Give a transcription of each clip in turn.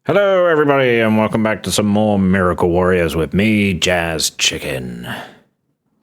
Hello everybody and welcome back to some more Miracle Warriors with me, JazzChicken.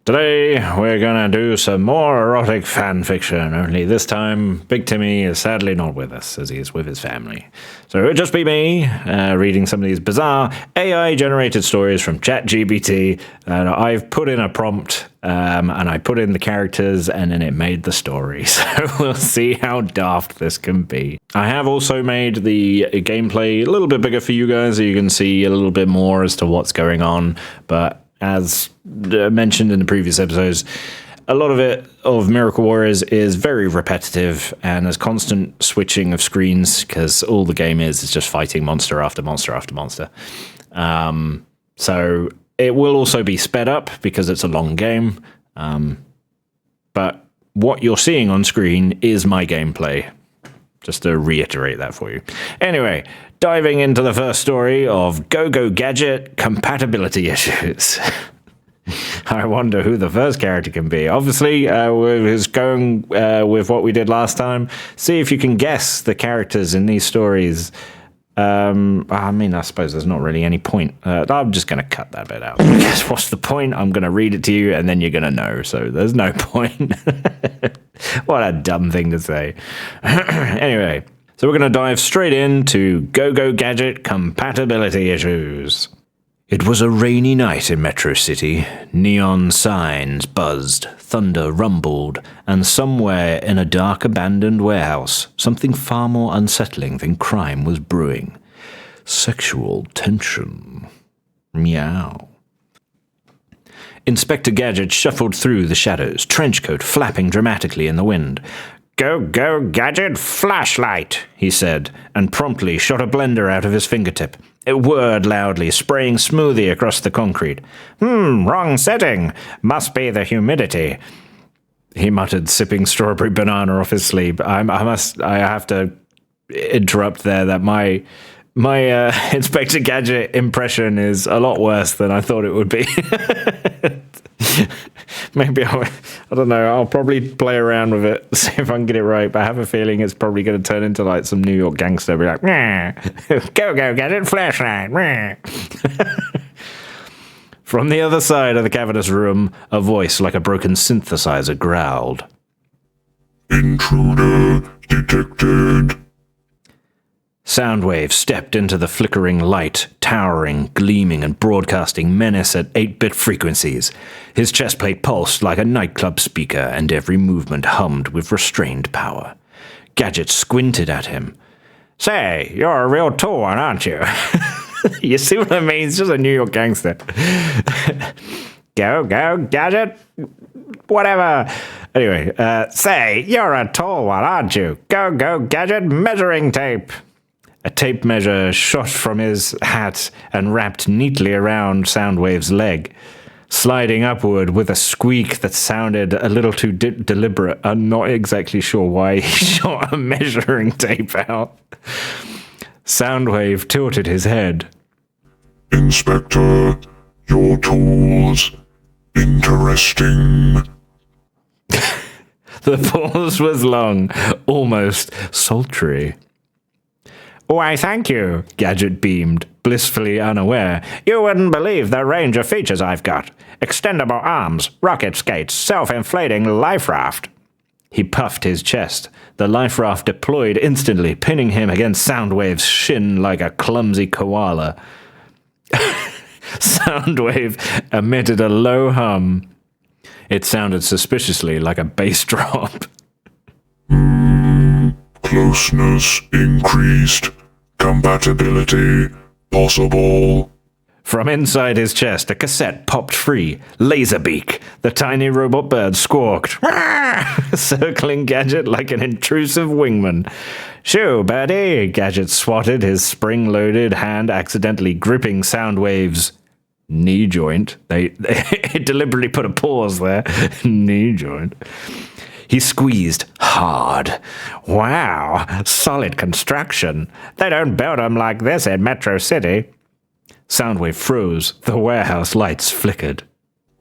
Today we're gonna do some more erotic fanfiction, only this time Big Timmy is sadly not with us as he is with his family. So it'll just be me reading some of these bizarre AI generated stories from ChatGPT, and I've put in a prompt and I put in the characters and then it made the story. So we'll see how daft this can be. I have also made the gameplay a little bit bigger for you guys so you can see a little bit more as to what's going on, but as mentioned in the previous episodes, a lot of Miracle Warriors is very repetitive and there's constant switching of screens because all the game is just fighting monster after monster after monster. So it will also be sped up because it's a long game. But what you're seeing on screen is my gameplay. Just to reiterate that for you. Anyway, diving into the first story of Go-Go Gadget compatibility issues. I wonder who the first character can be. Obviously, we're just going with what we did last time. See if you can guess the characters in these stories. I mean, I suppose there's not really any point. I'm just going to cut that bit out. Because what's the point? I'm going to read it to you and then you're going to know. So there's no point. What a dumb thing to say. Anyway, so we're going to dive straight into Go-Go Gadget compatibility issues. It was a rainy night in Metro City. Neon signs buzzed, thunder rumbled, and somewhere in a dark abandoned warehouse, something far more unsettling than crime was brewing. Sexual tension. Meow. Inspector Gadget shuffled through the shadows, trenchcoat flapping dramatically in the wind. "Go, Gadget, flashlight," he said, and promptly shot a blender out of his fingertip. It whirred loudly, spraying smoothie across the concrete. Wrong setting. Must be the humidity," he muttered, sipping strawberry banana off his sleeve. I have to interrupt there that my Inspector Gadget impression is a lot worse than I thought it would be. Maybe I don't know, I'll probably play around with it, see if I can get it right, but I have a feeling it's probably going to turn into like some New York gangster, be like, go, Gadget, flashlight. From the other side of the cavernous room, a voice like a broken synthesizer growled. "Intruder detected." Soundwave stepped into the flickering light, towering, gleaming, and broadcasting menace at 8-bit frequencies. His chestplate pulsed like a nightclub speaker, and every movement hummed with restrained power. Gadget squinted at him. "Say, you're a real tall one, aren't you?" You see what I mean? It's just a New York gangster. Go, Gadget. Whatever. Anyway, say, you're a tall one, aren't you? Go, Gadget, measuring tape. A tape measure shot from his hat and wrapped neatly around Soundwave's leg, sliding upward with a squeak that sounded a little too deliberate. I'm not exactly sure why he shot a measuring tape out. Soundwave tilted his head. "Inspector, your tools. Interesting." The pause was long, almost sultry. "Why, thank you," Gadget beamed, blissfully unaware. "You wouldn't believe the range of features I've got. Extendable arms, rocket skates, self-inflating life raft." He puffed his chest. The life raft deployed instantly, pinning him against Soundwave's shin like a clumsy koala. Soundwave emitted a low hum. It sounded suspiciously like a bass drop. Closeness increased. Compatibility possible." From inside his chest, a cassette popped free. Laserbeak. The tiny robot bird squawked, circling Gadget like an intrusive wingman. "Shoo, birdie!" Gadget swatted, his spring-loaded hand accidentally gripping Soundwave's knee joint. They deliberately put a pause there. Knee joint. He squeezed hard. "Wow, solid construction. They don't build them like this in Metro City." Soundwave froze. The warehouse lights flickered.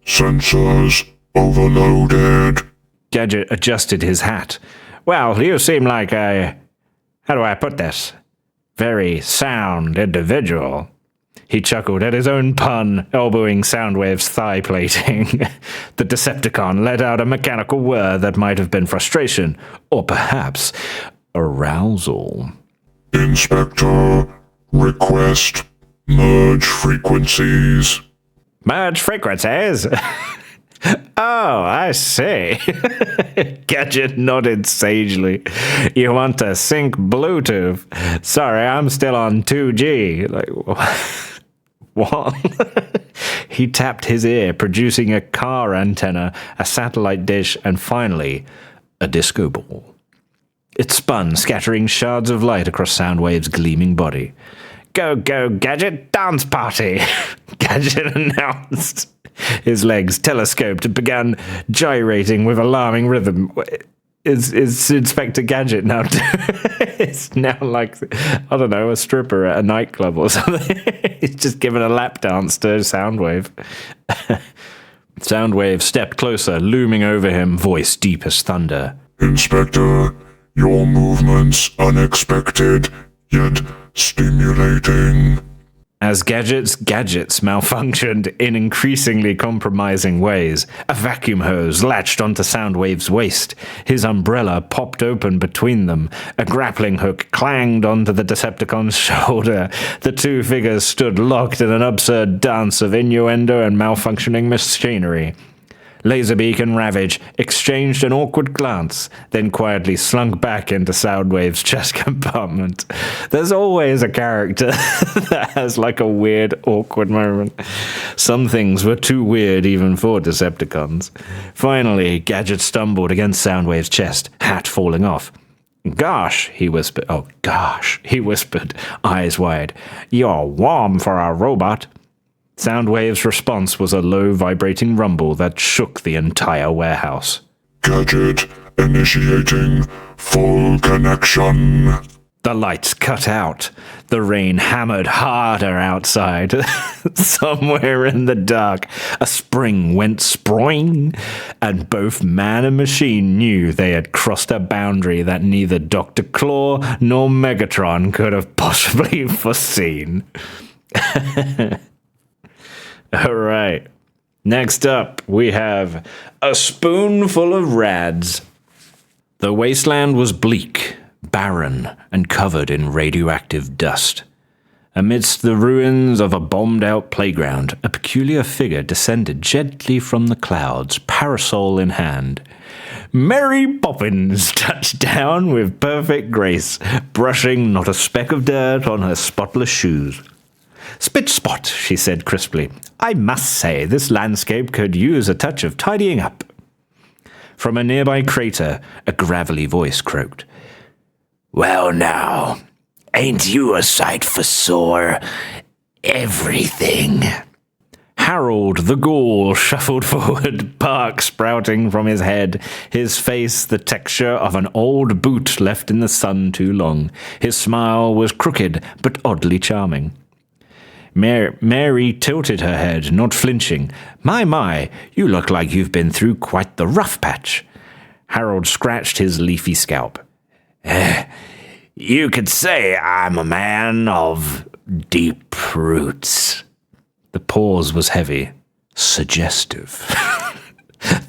"Sensors overloaded." Gadget adjusted his hat. "Well, you seem like a... how do I put this? Very sound individual. He chuckled at his own pun, elbowing Soundwave's thigh plating. The Decepticon let out a mechanical whir that might have been frustration, or perhaps arousal. Inspector, request merge frequencies. Merge frequencies? Oh, I see. Gadget nodded sagely. You want to sync Bluetooth? Sorry, I'm still on 2G. What? He tapped his ear, producing a car antenna, a satellite dish, and finally, a disco ball. It spun, scattering shards of light across Soundwave's gleaming body. Go, go, Gadget, dance party! Gadget announced. His legs telescoped and began gyrating with alarming rhythm. Is Inspector Gadget now? It's now like, I don't know, a stripper at a nightclub or something. He's just giving a lap dance to Soundwave. Soundwave stepped closer, looming over him, voice deep as thunder. Inspector, your movements unexpected, yet stimulating. As Gadget's gadgets malfunctioned in increasingly compromising ways, a vacuum hose latched onto Soundwave's waist. His umbrella popped open between them. A grappling hook clanged onto the Decepticon's shoulder. The two figures stood locked in an absurd dance of innuendo and malfunctioning machinery. Laserbeak and Ravage exchanged an awkward glance, then quietly slunk back into Soundwave's chest compartment. There's always a character that has like a weird, awkward moment. Some things were too weird even for Decepticons. Finally, Gadget stumbled against Soundwave's chest, hat falling off. Gosh, he whispered. Oh, gosh, he whispered, eyes wide. You're warm for a robot. Soundwave's response was a low, vibrating rumble that shook the entire warehouse. Gadget initiating full connection. The lights cut out. The rain hammered harder outside. Somewhere in the dark, a spring went sproing, and both man and machine knew they had crossed a boundary that neither Dr. Claw nor Megatron could have possibly foreseen. All right. Next up, we have A Spoonful of Rads. The wasteland was bleak, barren, and covered in radioactive dust. Amidst the ruins of a bombed-out playground, a peculiar figure descended gently from the clouds, parasol in hand. Mary Poppins touched down with perfect grace, brushing not a speck of dirt on her spotless shoes. Spit spot, she said crisply. I must say, this landscape could use a touch of tidying up. From a nearby crater, a gravelly voice croaked. Well now, ain't you a sight for sore everything? Harold the Ghoul shuffled forward, bark sprouting from his head, his face the texture of an old boot left in the sun too long. His smile was crooked, but oddly charming. Mary tilted her head, not flinching. My, you look like you've been through quite the rough patch. Harold scratched his leafy scalp. You could say I'm a man of deep roots. The pause was heavy, suggestive.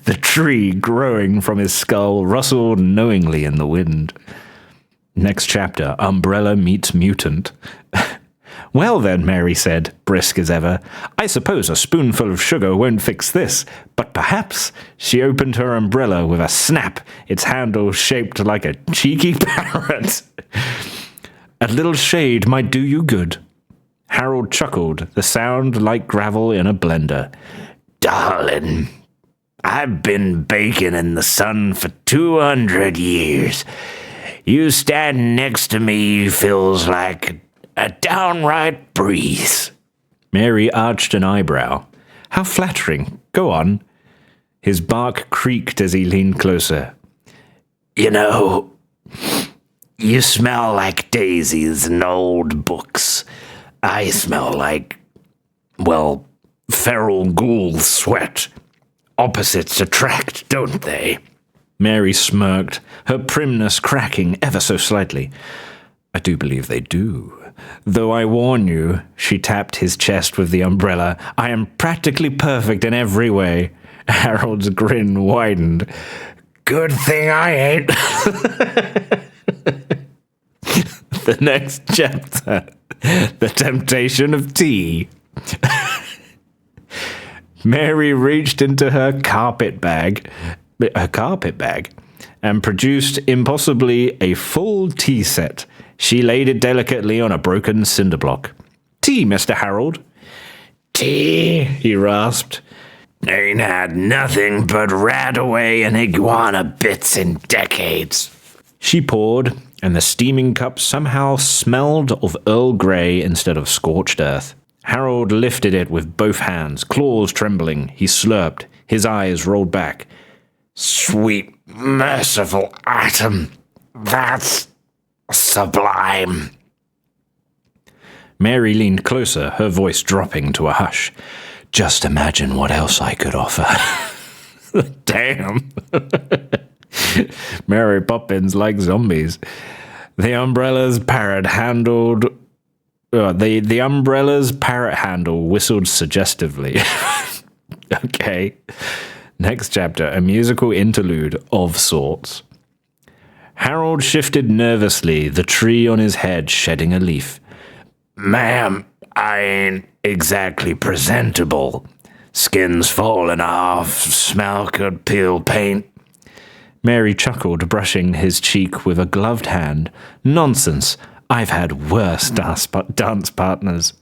The tree growing from his skull rustled knowingly in the wind. Next chapter, Umbrella meets Mutant. Well then, Mary said, brisk as ever, I suppose a spoonful of sugar won't fix this, but perhaps. She opened her umbrella with a snap, its handle shaped like a cheeky parrot. A little shade might do you good. Harold chuckled, the sound like gravel in a blender. Darling, I've been baking in the sun for 200 years. You standing next to me feels like a downright breeze. Mary arched an eyebrow. How flattering. Go on. His bark creaked as he leaned closer. You know, you smell like daisies and old books. I smell like, well, feral ghoul sweat. Opposites attract, don't they? Mary smirked, her primness cracking ever so slightly. I do believe they do. Though I warn you, she tapped his chest with the umbrella, I am practically perfect in every way. Harold's grin widened. Good thing I ain't. The next chapter. The temptation of tea. Mary reached into her carpet bag, and produced impossibly a full tea set. She laid it delicately on a broken cinder block. Tea, Mr. Harold. Tea, he rasped. Ain't had nothing but rat away and iguana bits in decades. She poured, and the steaming cup somehow smelled of Earl Grey instead of scorched earth. Harold lifted it with both hands, claws trembling. He slurped. His eyes rolled back. Sweet, merciful atom. That's sublime. Mary leaned closer, her voice dropping to a hush. Just imagine what else I could offer. Damn. Mary Poppins like zombies. The umbrella's parrot handled... the umbrella's parrot handle whistled suggestively. Okay. Next chapter, a musical interlude of sorts. Harold shifted nervously, the tree on his head shedding a leaf. Ma'am, I ain't exactly presentable. Skin's falling off, smell could peel paint. Mary chuckled, brushing his cheek with a gloved hand. Nonsense. I've had worse dance partners.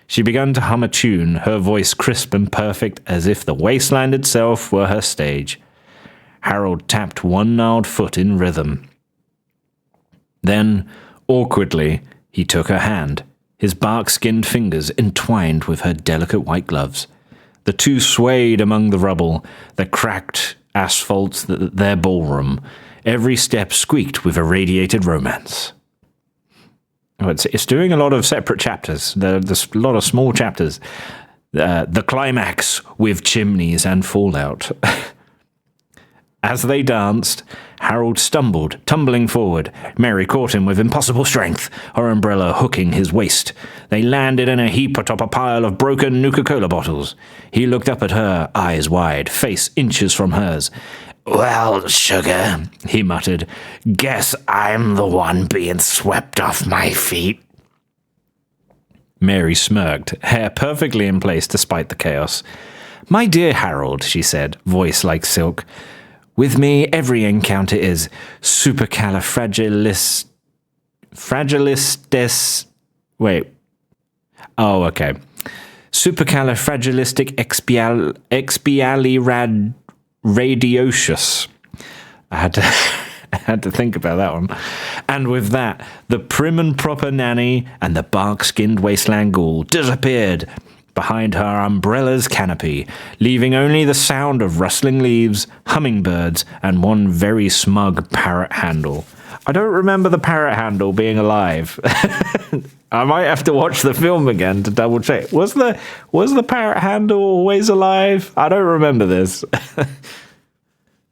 She began to hum a tune, her voice crisp and perfect as if the wasteland itself were her stage. Harold tapped one gnarled foot in rhythm. Then, awkwardly, he took her hand, his bark-skinned fingers entwined with her delicate white gloves. The two swayed among the rubble, the cracked asphalt their ballroom. Every step squeaked with irradiated romance. Oh, it's doing a lot of separate chapters. There's a lot of small chapters. The climax with chimneys and fallout. As they danced, Harold stumbled, tumbling forward. Mary caught him with impossible strength, her umbrella hooking his waist. They landed in a heap atop a pile of broken Nuka-Cola bottles. He looked up at her, eyes wide, face inches from hers. Well, sugar, he muttered, guess I'm the one being swept off my feet. Mary smirked, hair perfectly in place despite the chaos. My dear Harold, she said, voice like silk, with me every encounter is supercalifragilistic... Wait. Oh, okay. Supercalifragilisticexpialidocious. I had to think about that one. And with that, the prim and proper nanny and the bark-skinned wasteland ghoul disappeared behind her umbrella's canopy, leaving only the sound of rustling leaves, hummingbirds, and one very smug parrot handle. I don't remember the parrot handle being alive. I might have to watch the film again to double check. Was the parrot handle always alive? I don't remember this.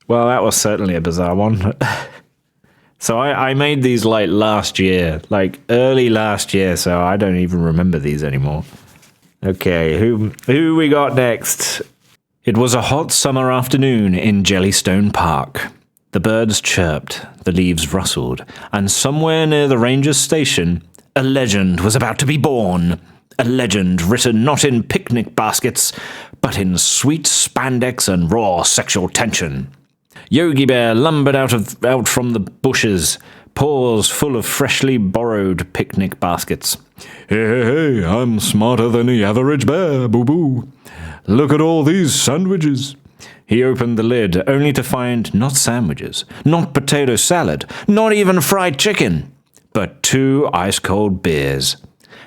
Well, that was certainly a bizarre one. So I made these like last year, like early last year, so I don't even remember these anymore. Okay, who we got next? It was a hot summer afternoon in Jellystone Park. The birds chirped, the leaves rustled, and somewhere near the ranger's station, a legend was about to be born. A legend written not in picnic baskets, but in sweet spandex and raw sexual tension. Yogi Bear lumbered out from the bushes, paws full of freshly borrowed picnic baskets. Hey, I'm smarter than the average bear, boo-boo. Look at all these sandwiches. He opened the lid, only to find not sandwiches, not potato salad, not even fried chicken, but 2 ice-cold beers.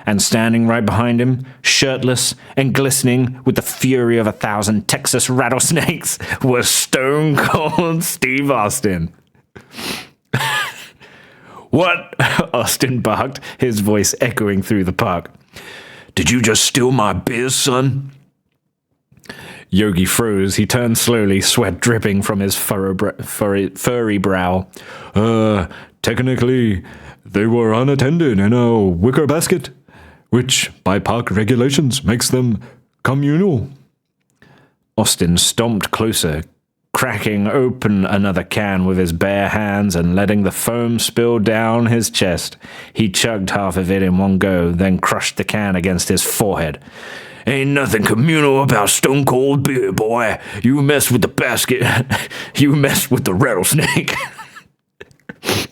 And standing right behind him, shirtless and glistening with the fury of 1,000 Texas rattlesnakes, was Stone Cold Steve Austin. What? Austin barked, his voice echoing through the park. Did you just steal my beers, son? Yogi froze. He turned slowly, sweat dripping from his furry brow. Technically, they were unattended in a wicker basket, which, by park regulations, makes them communal. Austin stomped closer, cracking open another can with his bare hands and letting the foam spill down his chest. He chugged half of it in one go, then crushed the can against his forehead. Ain't nothing communal about stone cold beer, boy. You mess with the basket. You mess with the rattlesnake.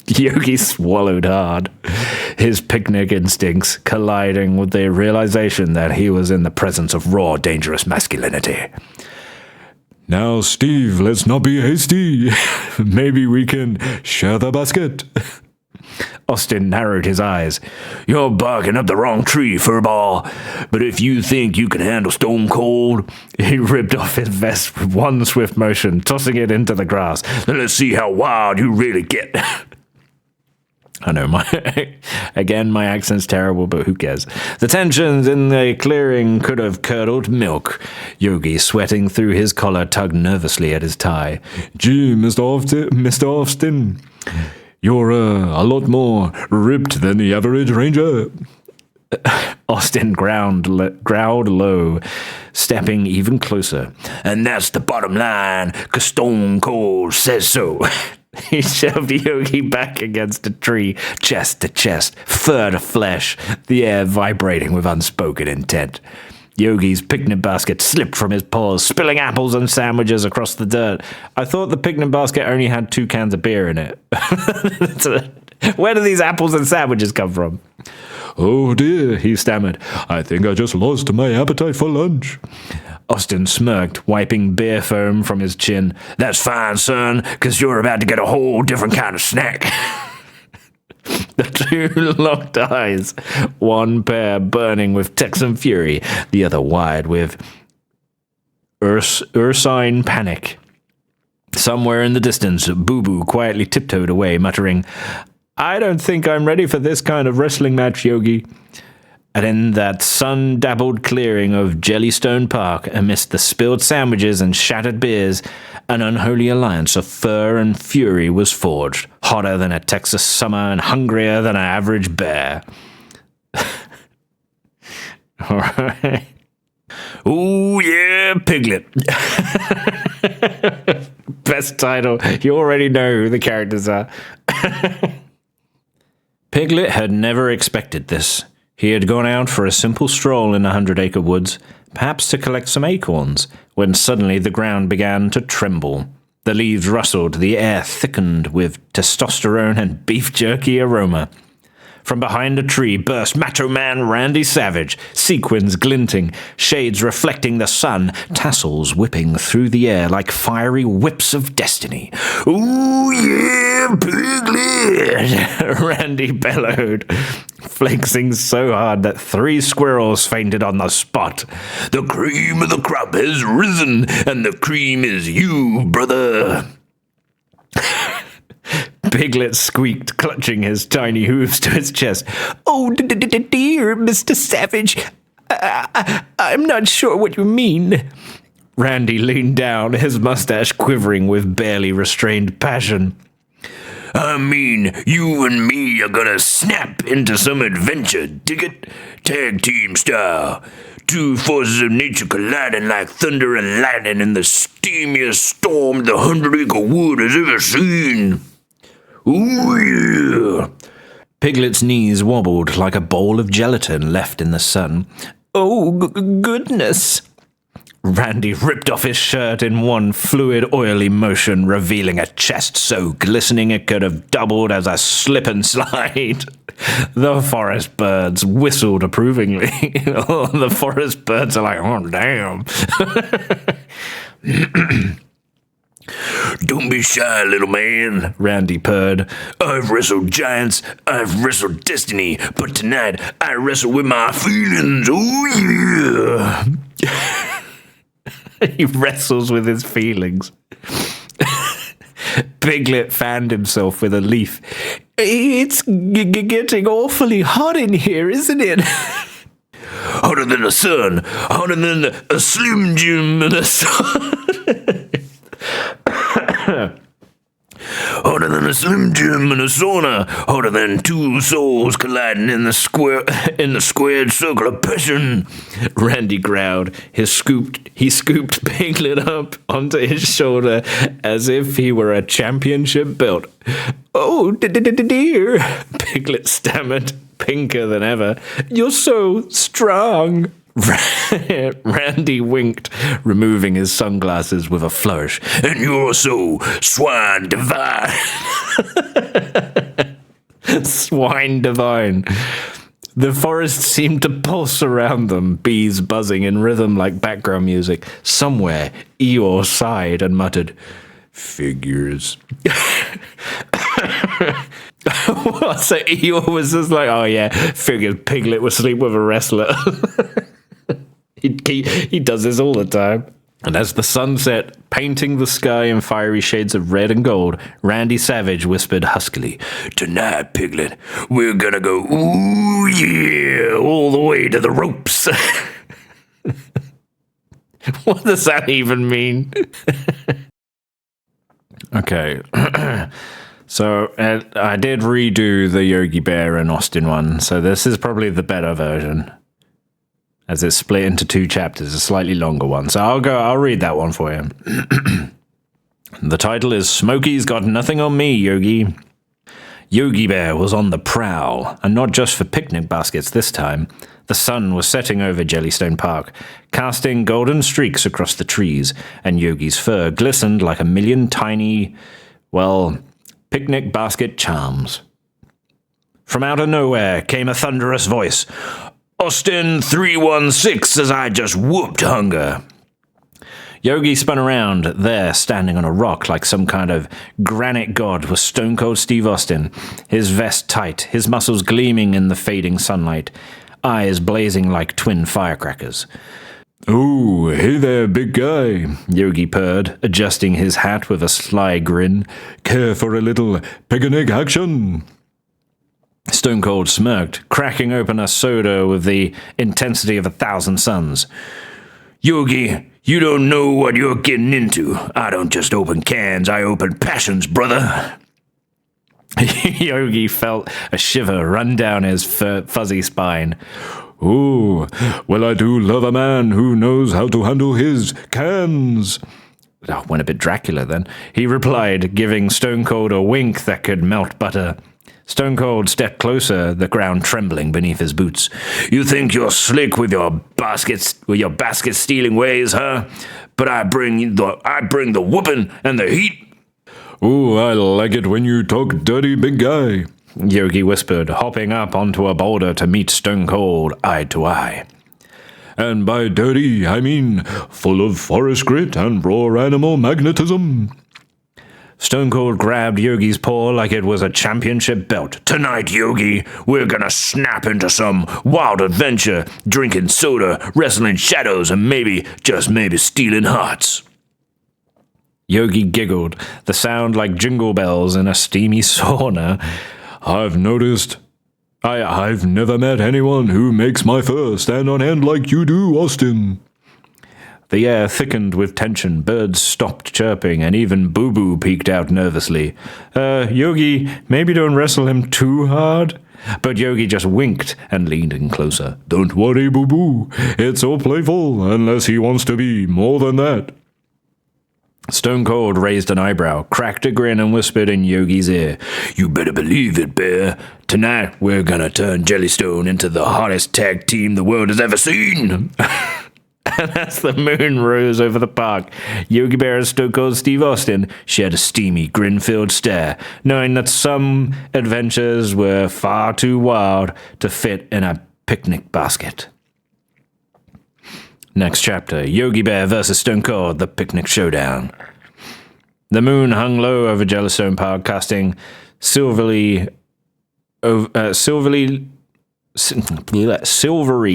Yogi swallowed hard, his picnic instincts colliding with the realization that he was in the presence of raw, dangerous masculinity. Now, Steve, let's not be hasty. Maybe we can share the basket. Austin narrowed his eyes. You're barking up the wrong tree, furball. But if you think you can handle stone cold... He ripped off his vest with one swift motion, tossing it into the grass. Then let's see how wild you really get. I know, my accent's terrible, but who cares? The tensions in the clearing could have curdled milk. Yogi, sweating through his collar, tugged nervously at his tie. Gee, Mr. Austin, you're a lot more ripped than the average ranger. Austin growled low, stepping even closer. And that's the bottom line, 'cause Stone Cold says so. He shoved Yogi back against a tree, chest to chest, fur to flesh, the air vibrating with unspoken intent. Yogi's picnic basket slipped from his paws, spilling apples and sandwiches across the dirt. I thought the picnic basket only had 2 cans of beer in it. Where do these apples and sandwiches come from? Oh dear, he stammered. I think I just lost my appetite for lunch. Austin smirked, wiping beer foam from his chin. That's fine, son, 'cause you're about to get a whole different kind of snack. The two locked eyes, one pair burning with Texan fury, the other wide with ursine panic. Somewhere in the distance, Boo Boo quietly tiptoed away, muttering, I don't think I'm ready for this kind of wrestling match, Yogi. And in that sun-dabbled clearing of Jellystone Park, amidst the spilled sandwiches and shattered beers, an unholy alliance of fur and fury was forged, hotter than a Texas summer and hungrier than an average bear. All right. Ooh, yeah, Piglet. Best title. You already know who the characters are. Piglet had never expected this. He had gone out for a simple stroll in the 100-acre woods, perhaps to collect some acorns, when suddenly the ground began to tremble. The leaves rustled, the air thickened with testosterone and beef jerky aroma. From behind a tree burst Macho Man Randy Savage, sequins glinting, shades reflecting the sun, tassels whipping through the air like fiery whips of destiny. Ooh, yeah, Piglet! Randy bellowed, flexing so hard that 3 squirrels fainted on the spot. The cream of the crop has risen, and the cream is you, brother. Piglet squeaked, clutching his tiny hooves to his chest. Oh, dear, Mr. Savage. I'm not sure what you mean. Randy leaned down, his mustache quivering with barely restrained passion. I mean, you and me are gonna snap into some adventure, dig it? Tag team style. 2 forces of nature colliding like thunder and lightning in the steamiest storm the 100-acre wood has ever seen. Ooh, yeah. Piglet's knees wobbled like a bowl of gelatin left in the sun. Oh, goodness. Randy ripped off his shirt in one fluid, oily motion, revealing a chest so glistening it could have doubled as a slip and slide. The forest birds whistled approvingly. The forest birds are like, oh, damn. Don't be shy, little man, Randy purred. I've wrestled giants, I've wrestled destiny, but tonight I wrestle with my feelings, oh yeah. He wrestles with his feelings. Piglet fanned himself with a leaf. It's getting awfully hot in here, isn't it? Hotter than the sun, hotter than a Slim Jim in the sun. hotter than a Slim Jim in a sauna, hotter than two souls colliding in the squared circle of passion. Randy growled. He scooped Piglet up onto his shoulder as if he were a championship belt. Oh, dear, Piglet stammered, pinker than ever. You're so strong. Randy winked, removing his sunglasses with a flourish. And you're so swine divine. Swine divine. The forest seemed to pulse around them, bees buzzing in rhythm like background music. Somewhere, Eeyore sighed and muttered, figures. So Eeyore was just like, oh yeah, figures Piglet would sleep with a wrestler. He does this all the time. And as the sun set, painting the sky in fiery shades of red and gold, Randy Savage whispered huskily, tonight, Piglet, we're gonna go, ooh yeah, all the way to the ropes. What does that even mean? Okay. So I did redo the Yogi Bear and Austin one, so this is probably the better version, as it's split into 2 chapters, a slightly longer one. So I'll read that one for you. The title is Smokey's Got Nothing on Me, Yogi. Yogi Bear was on the prowl, and not just for picnic baskets this time. The sun was setting over Jellystone Park, casting golden streaks across the trees, and Yogi's fur glistened like a million tiny, picnic basket charms. From out of nowhere came a thunderous voice. Austin 316 says I just whooped hunger. Yogi spun around. There, standing on a rock like some kind of granite god, was Stone Cold Steve Austin, his vest tight, his muscles gleaming in the fading sunlight, eyes blazing like twin firecrackers. Oh, hey there, big guy, Yogi purred, adjusting his hat with a sly grin. Care for a little picnic action? Stone Cold smirked, cracking open a soda with the intensity of 1,000 suns. Yogi, you don't know what you're getting into. I don't just open cans, I open passions, brother. Yogi felt a shiver run down his fuzzy spine. Oh, well, I do love a man who knows how to handle his cans. Oh, went a bit Dracula then. He replied, giving Stone Cold a wink that could melt butter. Stone Cold stepped closer, the ground trembling beneath his boots. You think you're slick with your basket stealing ways, huh? But I bring the whooping and the heat. Oh, I like it when you talk dirty, big guy, Yogi whispered, hopping up onto a boulder to meet Stone Cold eye to eye. And by dirty, I mean full of forest grit and raw animal magnetism. Stone Cold grabbed Yogi's paw like it was a championship belt. Tonight, Yogi, we're gonna snap into some wild adventure, drinking soda, wrestling shadows, and maybe, just maybe, stealing hearts. Yogi giggled, the sound like jingle bells in a steamy sauna. I've noticed. I've never met anyone who makes my fur stand on end like you do, Austin. The air thickened with tension, birds stopped chirping, and even Boo Boo peeked out nervously. Yogi, maybe don't wrestle him too hard? But Yogi just winked and leaned in closer. Don't worry, Boo Boo. It's all playful, unless he wants to be more than that. Stone Cold raised an eyebrow, cracked a grin, and whispered in Yogi's ear, You better believe it, Bear. Tonight, we're gonna turn Jellystone into the hottest tag team the world has ever seen. And as the moon rose over the park, Yogi Bear and Stone Cold Steve Austin shared a steamy, grin-filled stare, knowing that some adventures were far too wild to fit in a picnic basket. Next chapter, Yogi Bear versus Stone Cold, the picnic showdown. The moon hung low over Jellystone Park, casting silvery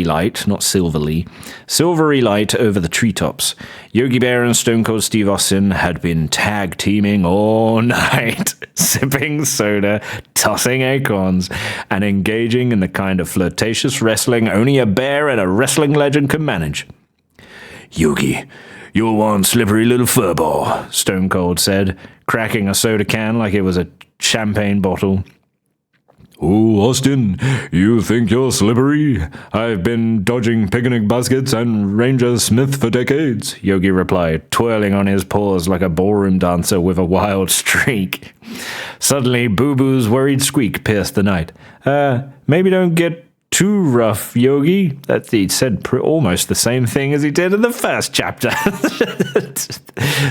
light, not silverly, silvery light over the treetops. Yogi Bear and Stone Cold Steve Austin had been tag teaming all night, sipping soda, tossing acorns, and engaging in the kind of flirtatious wrestling only a bear and a wrestling legend can manage. Yogi, you're one slippery little furball, Stone Cold said, cracking a soda can like it was a champagne bottle. "Oh, Austin, you think you're slippery? I've been dodging picnic baskets and Ranger Smith for decades," Yogi replied, twirling on his paws like a ballroom dancer with a wild streak. Suddenly, Boo Boo's worried squeak pierced the night. Maybe don't get too rough, Yogi." He said almost the same thing as he did in the first chapter.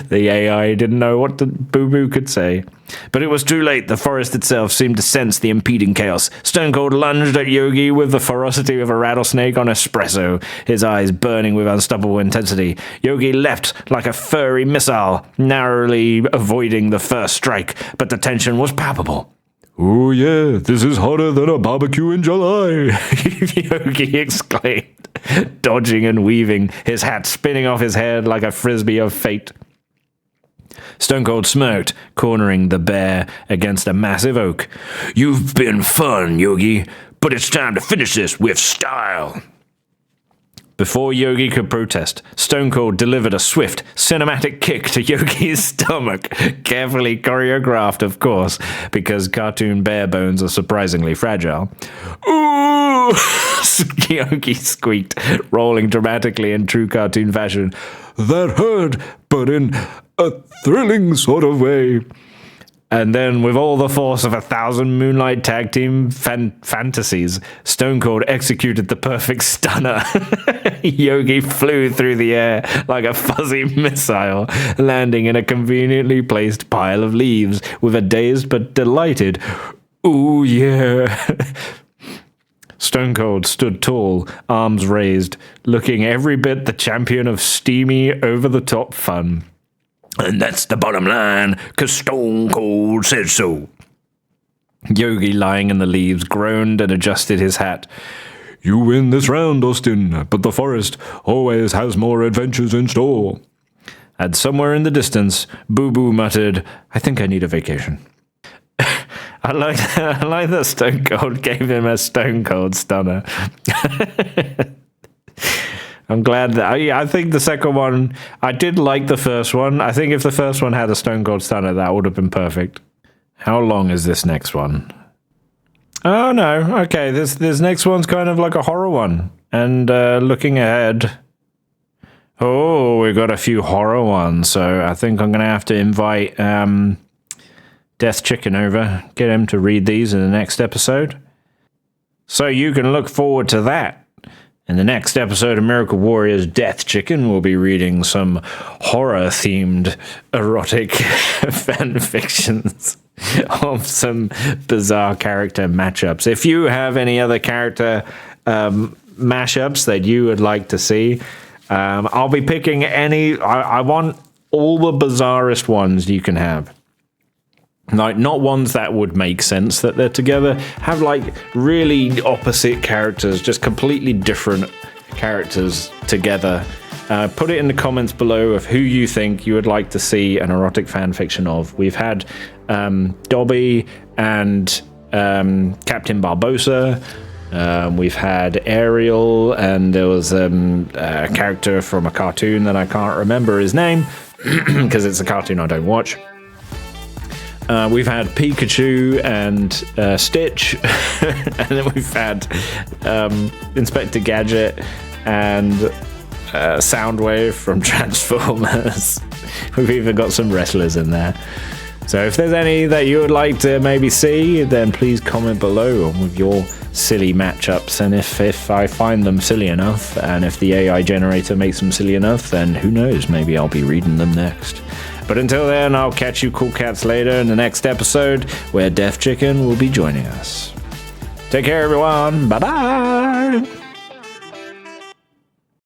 The AI didn't know what Boo Boo could say. But it was too late. The forest itself seemed to sense the impeding chaos. Stone Cold lunged at Yogi with the ferocity of a rattlesnake on espresso, his eyes burning with unstoppable intensity. Yogi leapt like a furry missile, narrowly avoiding the first strike, but the tension was palpable. "Oh yeah, this is hotter than a barbecue in July," Yogi exclaimed, dodging and weaving, his hat spinning off his head like a frisbee of fate. Stone Cold smirked, cornering the bear against a massive oak. "You've been fun, Yogi, but it's time to finish this with style." Before Yogi could protest, Stone Cold delivered a swift, cinematic kick to Yogi's stomach, carefully choreographed, of course, because cartoon bear bones are surprisingly fragile. "Ooh!" Yogi squeaked, rolling dramatically in true cartoon fashion. "That hurt, but in a thrilling sort of way." And then, with all the force of 1,000 Moonlight Tag Team fantasies, Stone Cold executed the perfect stunner. Yogi flew through the air like a fuzzy missile, landing in a conveniently placed pile of leaves with a dazed but delighted, "Ooh, yeah." Stone Cold stood tall, arms raised, looking every bit the champion of steamy, over-the-top fun. "And that's the bottom line, 'cause Stone Cold said so." Yogi, lying in the leaves, groaned and adjusted his hat. "You win this round, Austin, but the forest always has more adventures in store." And somewhere in the distance, Boo Boo muttered, "I think I need a vacation." I like that Stone Cold gave him a Stone Cold stunner. I'm glad that I think the second one, I did like the first one. I think if the first one had a Stone Cold stunner, that would have been perfect. How long is this next one? Oh no, okay, this next one's kind of like a horror one. And looking ahead, oh, we've got a few horror ones, so I think I'm going to have to invite JazzChicken over, get him to read these in the next episode. So you can look forward to that. In the next episode of Miracle Warriors, JazzChicken will be reading some horror-themed erotic fan fictions of some bizarre character matchups. If you have any other character mashups that you would like to see, I'll be picking any. I want all the bizarrest ones you can have. Like, not ones that would make sense that they're together. Have, like, really opposite characters, just completely different characters together. Put it in the comments below of who you think you would like to see an erotic fan fiction of. We've had Dobby and Captain Barbossa. We've had Ariel, and there was a character from a cartoon that I can't remember his name because it's a cartoon I don't watch. We've had Pikachu and Stitch, and then we've had Inspector Gadget and Soundwave from Transformers. We've even got some wrestlers in there. So if there's any that you would like to maybe see, then please comment below with your silly matchups. And if I find them silly enough, and if the AI generator makes them silly enough, then who knows, maybe I'll be reading them next. But until then, I'll catch you cool cats later in the next episode, where JazzChicken will be joining us. Take care, everyone. Bye-bye.